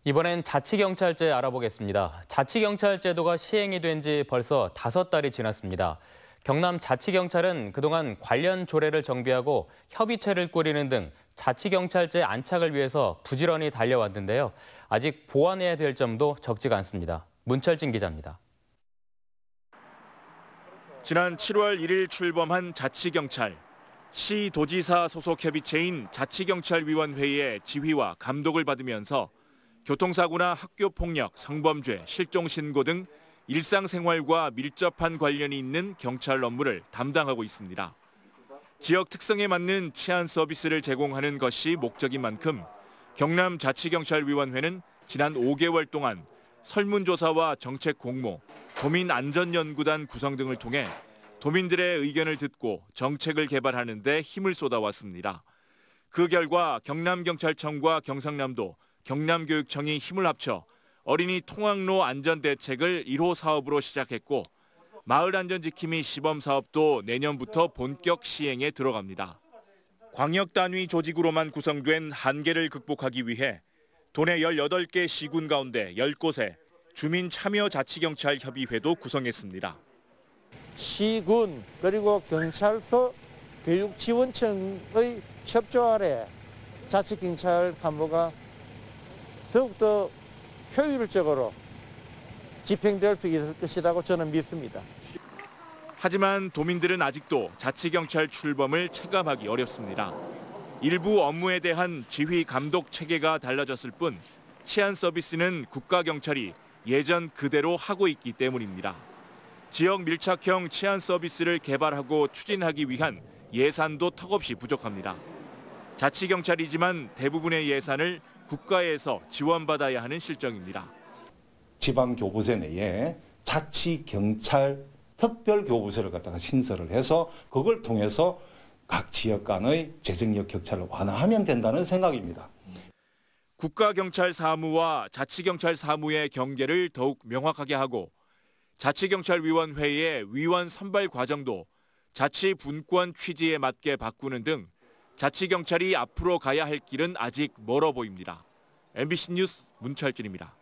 이번엔 자치경찰제 알아보겠습니다. 자치경찰제도가 시행이 된 지 벌써 5달이 지났습니다. 경남 자치경찰은 그동안 관련 조례를 정비하고 협의체를 꾸리는 등 자치경찰제 안착을 위해서 부지런히 달려왔는데요. 아직 보완해야 될 점도 적지가 않습니다. 문철진 기자입니다. 지난 7월 1일 출범한 자치경찰. 시 도지사 소속 협의체인 자치경찰위원회의 지휘와 감독을 받으면서 교통사고나 학교폭력, 성범죄, 실종신고 등 일상생활과 밀접한 관련이 있는 경찰 업무를 담당하고 있습니다. 지역 특성에 맞는 치안 서비스를 제공하는 것이 목적인 만큼 경남자치경찰위원회는 지난 5개월 동안 설문조사와 정책 공모, 도민안전연구단 구성 등을 통해 도민들의 의견을 듣고 정책을 개발하는 데 힘을 쏟아왔습니다. 그 결과 경남경찰청과 경상남도, 경남교육청이 힘을 합쳐 어린이 통학로 안전대책을 1호 사업으로 시작했고 마을안전지킴이 시범사업도 내년부터 본격 시행에 들어갑니다. 광역단위 조직으로만 구성된 한계를 극복하기 위해 도내 18개 시군 가운데 10곳에 주민참여자치경찰협의회도 구성했습니다. 시군 그리고 경찰서 교육지원청의 협조 아래 자치경찰 간부가 더욱더 효율적으로 집행될 수 있을 것이라고 저는 믿습니다. 하지만 도민들은 아직도 자치경찰 출범을 체감하기 어렵습니다. 일부 업무에 대한 지휘 감독 체계가 달라졌을 뿐 치안 서비스는 국가경찰이 예전 그대로 하고 있기 때문입니다. 지역 밀착형 치안 서비스를 개발하고 추진하기 위한 예산도 턱없이 부족합니다. 자치경찰이지만 대부분의 예산을 국가에서 지원받아야 하는 실정입니다. 지방교부세 내에 자치경찰 특별교부세를 갖다가 신설을 해서 그걸 통해서 각 지역 간의 재정력 격차를 완화하면 된다는 생각입니다. 국가경찰 사무와 자치경찰 사무의 경계를 더욱 명확하게 하고 자치경찰위원회의 위원 선발 과정도 자치분권 취지에 맞게 바꾸는 등 자치경찰이 앞으로 가야 할 길은 아직 멀어 보입니다. MBC 뉴스 문철진입니다.